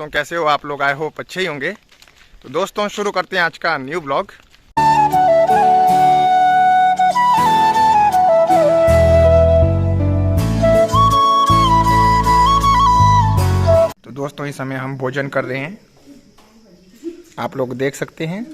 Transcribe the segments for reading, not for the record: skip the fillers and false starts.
दोस्तों, कैसे हो आप लोग? आई होप अच्छे ही होंगे। तो दोस्तों, शुरू करते हैं आज का न्यू ब्लॉग। तो दोस्तों, इस समय हम भोजन कर रहे हैं, आप लोग देख सकते हैं।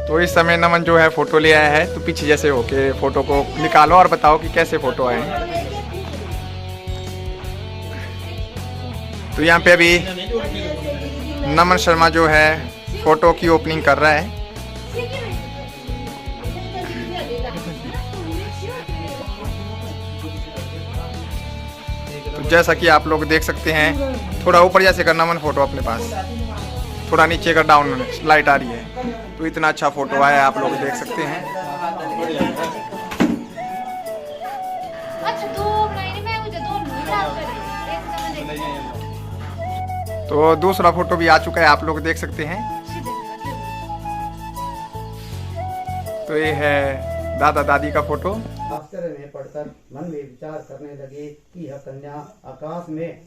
तो इस समय नमन जो है फोटो ले आया है, तो पीछे जैसे होके फोटो को निकालो और बताओ कि कैसे फोटो आए। तो यहाँ पे अभी नमन शर्मा जो है फोटो की ओपनिंग कर रहा है। तो जैसा कि आप लोग देख सकते हैं, थोड़ा ऊपर जैसे करना मन फोटो अपने पास, थोड़ा नीचे का डाउन लाइट आ रही है। तो इतना अच्छा फोटो आया, आप लोग देख सकते हैं। तो दूसरा फोटो भी आ चुका है, आप लोग देख सकते हैं। तो ये है दादा दादी का फोटो। आश्चर्य में पढ़कर मन में विचार करने लगे कि यह कन्या आकाश में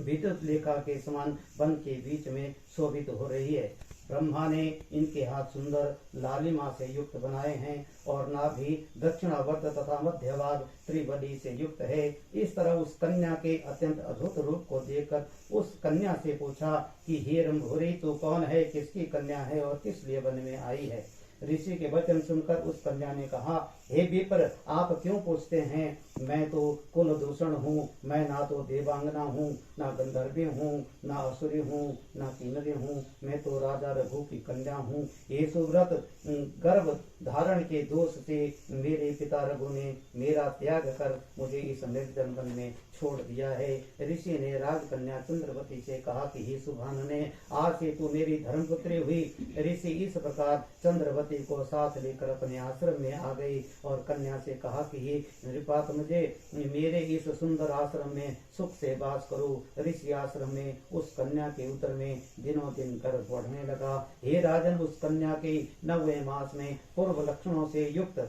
विद्युत लेखा के समान वन के बीच में शोभित हो रही है। ब्रह्मा ने इनके हाथ सुंदर लालिमा से युक्त बनाए हैं और नाभि दक्षिणावर्त तथा मध्य भाग त्रिबली से युक्त है। इस तरह उस कन्या के अत्यंत अद्भुत रूप को देखकर उस कन्या से पूछा कि हे रंभोरी, तू कौन है, किसकी कन्या है और किस लिए वन में आई है? ऋषि के वचन सुनकर उस कन्या ने कहा, हे विप्र, आप क्यों पूछते हैं? मैं तो कुल दूषण हूँ। मैं ना तो देवांगना हूँ, ना गंधर्वी हूँ, ना असुरी हूँ, ना किन्नरी हूँ। मैं तो राजा रघु की कन्या हूँ। ये सुव्रत गर्भ धारण के दोष से मेरे पिता रघु ने मेरा त्याग कर मुझे इस निर्जन वन में छोड़ दिया है। ऋषि ने राजकन्या चंद्रवती से कहा कि हे सुभानने, आज से तू मेरी धर्मपुत्री हुई। ऋषि इस प्रकार चंद्रवती को साथ लेकर अपने आश्रम में आ गई और कन्या से कहा कि हे नृपात, मुझे मेरे इस सुंदर आश्रम में सुख से वास करो। ऋषि आश्रम में उस कन्या के उत्तर में दिनों दिन गर्भ बढ़ने लगा। हे राजन, उस कन्या के 9वें मास में पूर्व लक्षणों से युक्त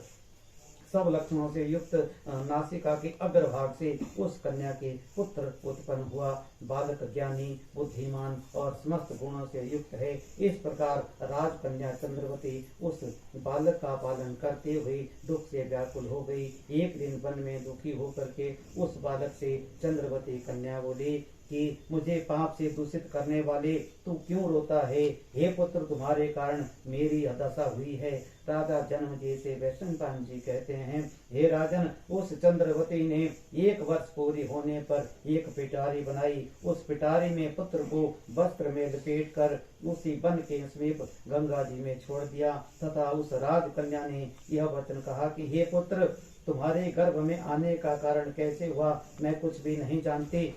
सब लक्षणों से युक्त नासिका के अग्रभाग से उस कन्या के पुत्र उत्पन्न हुआ। बालक ज्ञानी, बुद्धिमान और समस्त गुणों से युक्त है। इस प्रकार राजकन्या चंद्रवती उस बालक का पालन करते हुए दुख से व्याकुल हो गई। एक दिन वन में दुखी होकर के उस बालक से चंद्रवती कन्या बोली कि मुझे पाप से दूषित करने वाले, तू क्यों रोता है? हे पुत्र, तुम्हारे कारण मेरी दशा हुई है। राजा जन्मेजय से वैशंपायन जी कहते हैं, हे राजन, उस चंद्रवती ने 1 वर्ष पूरी होने पर एक पिटारी बनाई। उस पिटारी में पुत्र को वस्त्र में लपेट कर उसी वन के समीप गंगा जी में छोड़ दिया तथा उस राजकन्या ने यह वचन कहा कि हे पुत्र, तुम्हारे गर्भ में आने का कारण कैसे हुआ मैं कुछ भी नहीं जानती।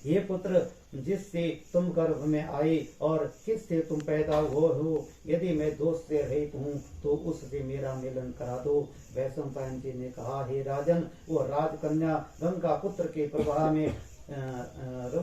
ये पुत्र, जिससे तुम गर्भ में आए और किससे तुम पैदा हो, यदि मैं दोष से रहित हूँ तो उससे मेरा मिलन करा दो। वैशंपायन जी ने कहा, हे राजन, वो राजकन्या गंगा पुत्र के प्रवाह में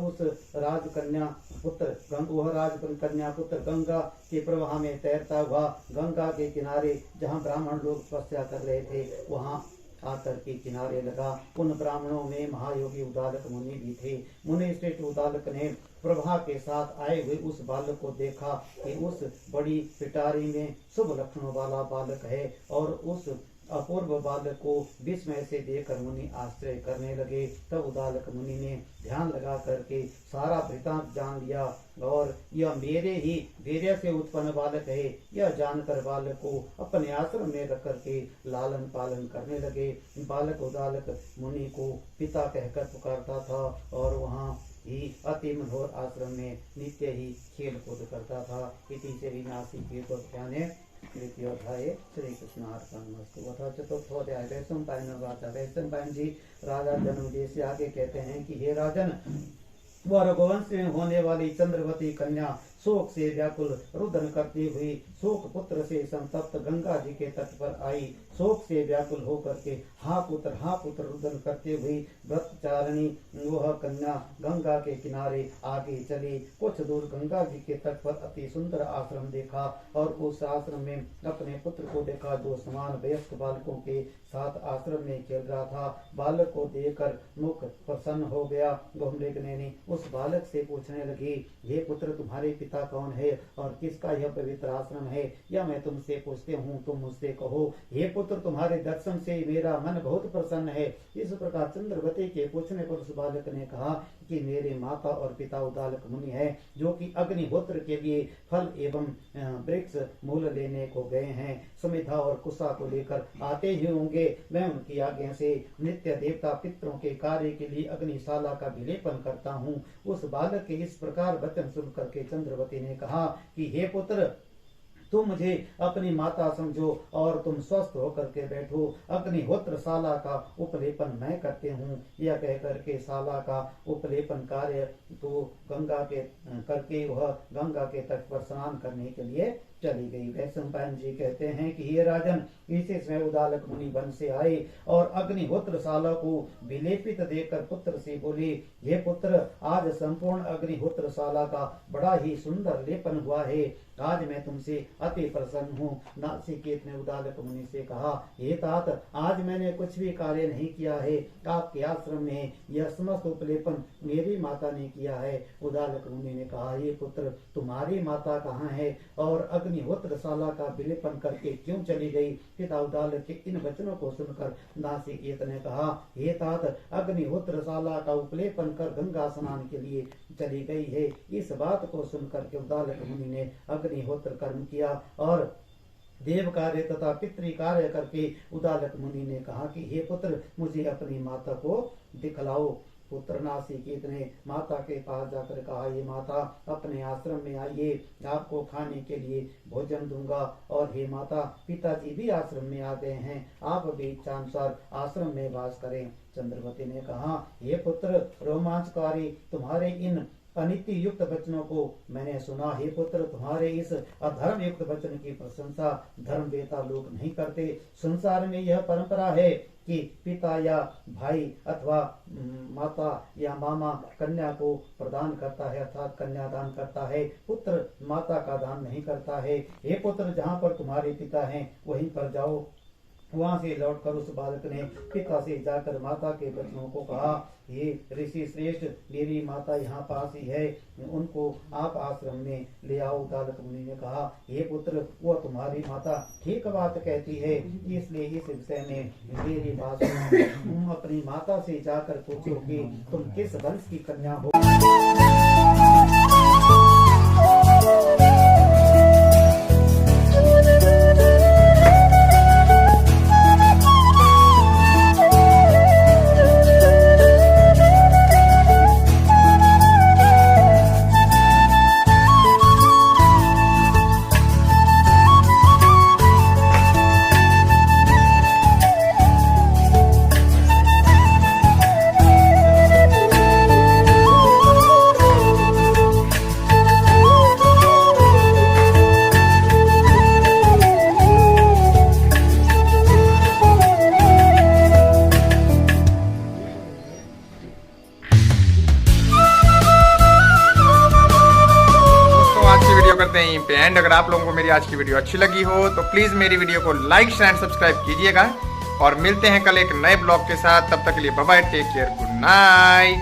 उस राजकन्या पुत्र गंगा के प्रवाह में तैरता हुआ गंगा के किनारे जहाँ ब्राह्मण लोग तपस्या कर रहे थे वहाँ आकर के किनारे लगा। उन ब्राह्मणों में महायोगी उदालक मुनि भी थे। मुनि श्रेष्ठ उदालक ने प्रभा के साथ आए हुए उस बालक को देखा कि उस बड़ी पिटारी में शुभ लक्षणों वाला बालक है और उस अपूर्व बालक को विस्मय से देखकर मुनि आश्चर्य करने लगे। तब उदालक मुनि ने ध्यान लगा करके सारा वृतांत जान लिया और यह मेरे ही वीर्य से उत्पन्न बालक है, यह जानकर बालक को अपने आश्रम में रख करके लालन पालन करने लगे। बालक उदालक मुनि को पिता कहकर पुकारता था और वहाँ ही अति मनोहर आश्रम में नित्य ही खेल कूद करता था। इति श्री नासिकेतोपाख्याने तृतीय अध्याय श्री कृष्णार्पणमस्तु। अथ चतुर्थोध्याय वैशंपायन जी राजा जन्मदेव से आगे कहते हैं कि हे राजन, वह रघुवंश में होने वाली चंद्रवती कन्या शोक से व्याकुल रुदन करती हुई शोक पुत्र से संतप्त गंगा जी के तट पर आई। शोक से व्याकुल होकर के हा पुत्र रुदन करते हुई व्रतचारिणी वह कन्या गंगा के किनारे आगे चली। कुछ दूर गंगा जी के तट पर अति सुंदर आश्रम देखा और उस आश्रम में अपने पुत्र को देखा जो समान वयस्क बालकों के साथ आश्रम में खेल रहा था। बालक को देखकर मुख प्रसन्न हो गया। गौमरेगने उस बालक से पूछने लगी, हे पुत्र, तुम्हारे पिता कौन है और किसका यह पवित्र आश्रम है, यह मैं तुमसे पूछते हूँ, तुम मुझसे कहो। हे पुत्र, तुम्हारे दर्शन से मेरा मन बहुत प्रसन्न है। इस प्रकार चंद्रवती के पूछने पर उस बालक ने कहा कि मेरे माता और पिता उदालक मुनि है, जो कि अग्निहोत्र के लिए फल एवं वृक्ष मूल लेने को गए हैं। समिधा और कुशा को लेकर आते ही होंगे। मैं उनकी आज्ञा से नित्य देवता पितरों के कार्य के लिए अग्निशाला का विलेपन करता हूँ। उस बालक के इस प्रकार वचन सुन करके चंद्रवती ने कहा कि हे पुत्र, तुम मुझे अपनी माता समझो और तुम स्वस्थ होकर के बैठो। अग्निहोत्र शाला का उपलेपन मैं करते हूँ। यह कह करके शाला का उपलेपन कार्य तो गंगा के करके वह गंगा के तट पर स्नान करने के लिए चली गई। वैशंपायन जी कहते हैं कि ये राजन, इसी समय उदालक मुनि वन से आए और अग्निहोत्र शाला को विलेपित देखकर पुत्र से बोले, हे पुत्र, आज संपूर्ण अग्निहोत्र शाला का बड़ा ही सुंदर लेपन हुआ है। आज मैं तुमसे अति प्रसन्न हूँ। नासिकेत ने उदालक मुनि से कहा, हे तात, आज मैंने कुछ भी कार्य नहीं किया है। आपके आश्रम में यह समस्त उपलेपन मेरी माता ने किया है। उदालक मुनि ने कहा, हे पुत्र, तुम्हारी माता कहाँ है और अग्निहोत्र शाला का विलेपन करके क्यों चली गई? पिता उदालक के इन वचनों को सुनकर नासिकेत ने कहा, हे तात, अग्निहोत्र शाला का उपलेपन कर गंगा स्नान के लिए चली गई है। इस बात को सुनकर के उदालक मुनि ने अग्निहोत्र कर्म किया और देव कार्य तथा पितृ कार्य करके उदालक मुनि ने कहा कि हे पुत्र, मुझे अपनी माता को दिखलाओ। पुत्र नासिकेत ने माता के पास जाकर कहा, ये माता, अपने आश्रम में आइए, आपको खाने के लिए भोजन दूंगा। और हे माता, पिताजी भी आश्रम में आ गए हैं, आप भी इच्छानुसार आश्रम में वास करें। चंद्रवती ने कहा, हे पुत्र, रोमांचकारी तुम्हारे इन अनिति युक्त वचनों को मैंने सुना। हे पुत्र, तुम्हारे इस अधर्म युक्त वचन की प्रशंसा धर्मवेता लोग नहीं करते। संसार में यह परंपरा है कि पिता या भाई अथवा माता या मामा कन्या को प्रदान करता है, अर्थात कन्यादान करता है। पुत्र माता का दान नहीं करता है। हे पुत्र, जहाँ पर तुम्हारे पिता हैं वहीं पर जाओ। वहां से लौटकर उस बालक ने पिता से जाकर माता के वचनों को कहा, ये ऋषि श्रेष्ठ, मेरी माता यहाँ पास ही है, उनको आप आश्रम में ले आओ। उदालक मुनि ने कहा, हे पुत्र, वह तुम्हारी माता ठीक बात कहती है, इसलिए इस विषय में मेरी बात सुनो। तुम अपनी माता से जाकर पूछो कि तुम किस वंश की कन्या हो। करते हैं यहीं पे एंड। अगर आप लोगों को मेरी आज की वीडियो अच्छी लगी हो तो प्लीज मेरी वीडियो को लाइक शेयर एंड सब्सक्राइब कीजिएगा और मिलते हैं कल एक नए ब्लॉग के साथ। तब तक के लिए bye bye, take care, good night.